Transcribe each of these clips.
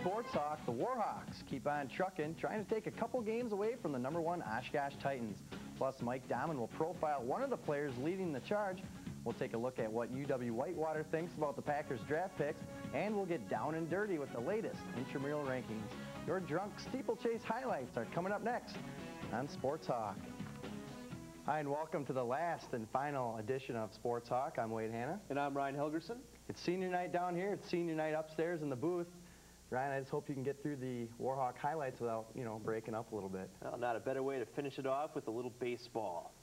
Sportshawk, the Warhawks keep on trucking, trying to take a couple games away from the #1 Oshkosh Titans. Plus, Mike Dahman will profile one of the players leading the charge. We'll take a look at what UW-Whitewater thinks about the Packers draft picks, and we'll get down and dirty with the latest intramural rankings. Your drunk steeplechase highlights are coming up next on Sportshawk. Hi, and welcome to the last and final edition of Sportshawk. I'm Wade Hanna. And I'm Ryan Helgerson. It's senior night down here. It's senior night upstairs in the booth. Ryan, I just hope you can get through the Warhawk highlights without, breaking up a little bit. Well, not a better way to finish it off with a little baseball.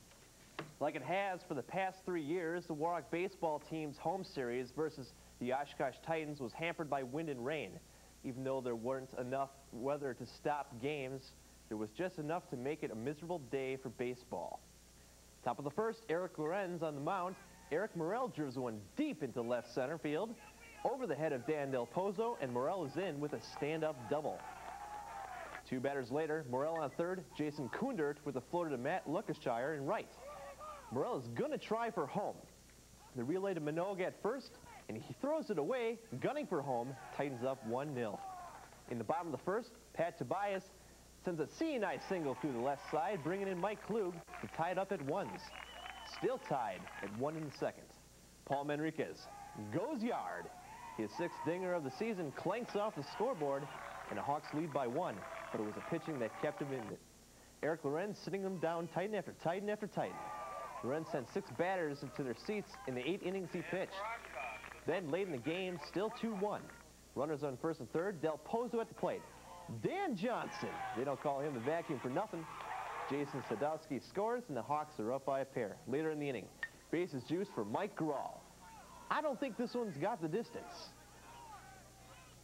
Like it has for the past 3 years, the Warhawk baseball team's home series versus the Oshkosh Titans was hampered by wind and rain. Even though there weren't enough weather to stop games, there was just enough to make it a miserable day for baseball. Top of the first, Eric Lorenz on the mound. Eric Morel drives one deep into left center field, over the head of Dan Del Pozo, and Morel is in with a stand-up double. Two batters later, Morel on third, Jason Kundert with a floater to Matt Lucashire in right. Morel is going to try for home. The relay to Minogue at first, and he throws it away, gunning for home. Titans up 1-0. In the bottom of the first, Pat Tobias sends a seeing-eye single through the left side, bringing in Mike Klug to tie it up at ones. Still tied at 1 in the second. Paul Manriquez goes yard. His 6th dinger of the season clanks off the scoreboard, and the Hawks lead by 1, but it was a pitching that kept him in it. Eric Lorenz sitting them down Titan after Titan after Titan. Lorenz sent 6 batters into their seats in the 8 innings he pitched. Then late in the game, still 2-1. Runners on first and third, Del Pozo at the plate. Dan Johnson, they don't call him the vacuum for nothing. Jason Sadowski scores, and the Hawks are up by a pair. Later in the inning, bases juiced for Mike Grawl. I don't think this one's got the distance.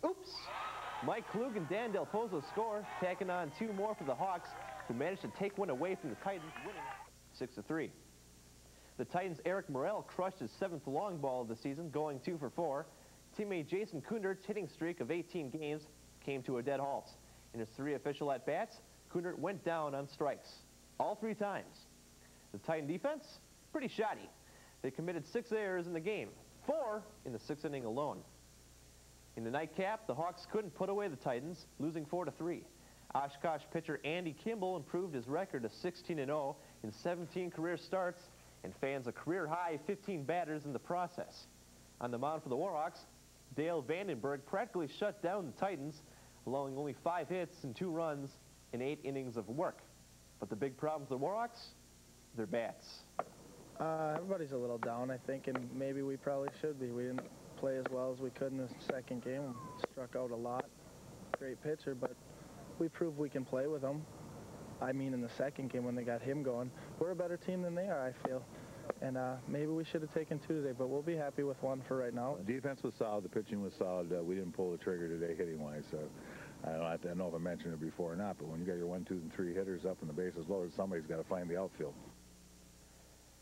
Oops. Mike Klug and Dan Del Pozo score, tacking on 2 more for the Hawks, who managed to take one away from the Titans, winning 6-3. The Titans' Eric Morel crushed his 7th long ball of the season, going 2 for 4. Teammate Jason Kundert's hitting streak of 18 games came to a dead halt. In his 3 official at-bats, Kundert went down on strikes, all 3 times. The Titan defense, pretty shoddy. They committed 6 errors in the game, 4 in the 6th inning alone. In the nightcap, the Hawks couldn't put away the Titans, losing 4-3. Oshkosh pitcher Andy Kimball improved his record to 16-0 in 17 career starts, and fans a career-high 15 batters in the process. On the mound for the Warhawks, Dale Vandenberg practically shut down the Titans, allowing only 5 hits and 2 runs in 8 innings of work. But the big problem for the Warhawks, their bats. Everybody's a little down, I think, and maybe we probably should be. We didn't play as well as we could in the second game. Struck out a lot. Great pitcher, but we proved we can play with him. I mean, in the second game when they got him going, we're a better team than they are, I feel. And maybe we should have taken 2 today, but we'll be happy with 1 for right now. The defense was solid. The pitching was solid. We didn't pull the trigger today hitting-wise. So I don't know if I mentioned it before or not, but when you got your 1, 2, and 3 hitters up and the bases loaded, somebody's got to find the outfield.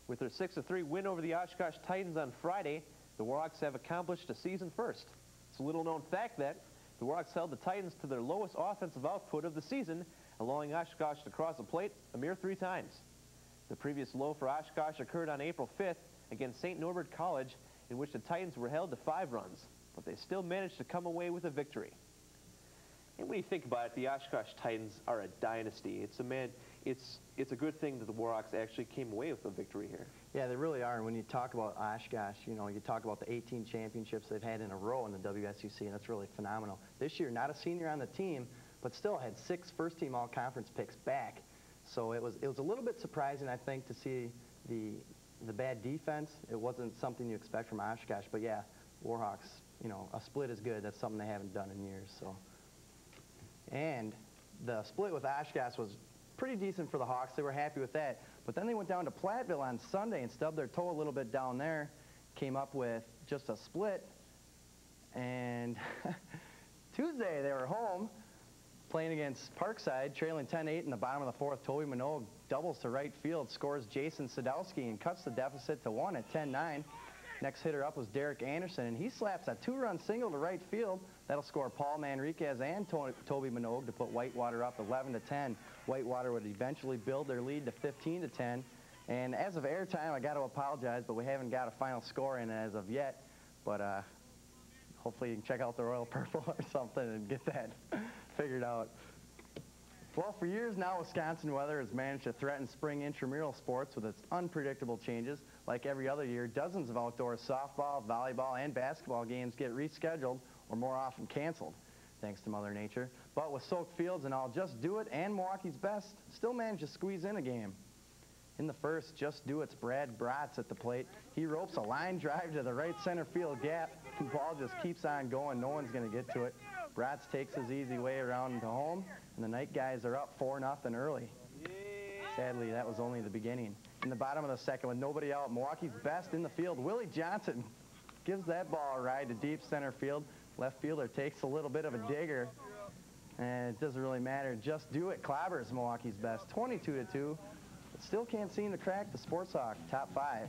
With their 6-3 win over the Oshkosh Titans on Friday, the Warhawks have accomplished a season first. It's a little-known fact that the Warhawks held the Titans to their lowest offensive output of the season, allowing Oshkosh to cross the plate a mere 3 times. The previous low for Oshkosh occurred on April 5th against St. Norbert College, in which the Titans were held to 5 runs, but they still managed to come away with a victory. And when you think about it, the Oshkosh Titans are a dynasty. It's a good thing that the Warhawks actually came away with a victory here. Yeah, they really are. And when you talk about Oshkosh, you talk about the 18 championships they've had in a row in the WSUC, and that's really phenomenal. This year, not a senior on the team, but still had 6 first-team all-conference picks back. So it was a little bit surprising, I think, to see the bad defense. It wasn't something you expect from Oshkosh, but yeah, Warhawks, a split is good. That's something they haven't done in years. So, and the split with Oshkosh was pretty decent for the Hawks. They were happy with that. But then they went down to Platteville on Sunday and stubbed their toe a little bit down there, came up with just a split. And Tuesday they were home playing against Parkside, trailing 10-8 in the bottom of the 4th. Toby Minogue doubles to right field, scores Jason Sadowski, and cuts the deficit to 1 at 10-9. Next hitter up was Derek Anderson, and he slaps a 2-run single to right field. That'll score Paul Manriquez and Toby Minogue to put Whitewater up 11-10. Whitewater would eventually build their lead to 15-10. And as of airtime, I got to apologize, but we haven't got a final score in as of yet. But Hopefully you can check out the Royal Purple or something and get that figured out. Well, for years now, Wisconsin weather has managed to threaten spring intramural sports with its unpredictable changes. Like every other year, dozens of outdoor softball, volleyball, and basketball games get rescheduled or more often canceled, thanks to Mother Nature. But with soaked fields and all, Just Do It and Milwaukee's Best still managed to squeeze in a game. In the first, Just Do It's Brad Bratz at the plate. He ropes a line drive to the right center field gap. The ball just keeps on going. No one's going to get to it. Bratz takes his easy way around to home, and the Night Guys are up 4-0 early. Sadly, that was only the beginning. In the bottom of the second, with nobody out, Milwaukee's Best in the field. Willie Johnson gives that ball a ride to deep center field. Left fielder takes a little bit of a digger, and it doesn't really matter. Just Do It clobbers Milwaukee's Best, 22-2. But still can't seem to crack the Sportshawk top 5.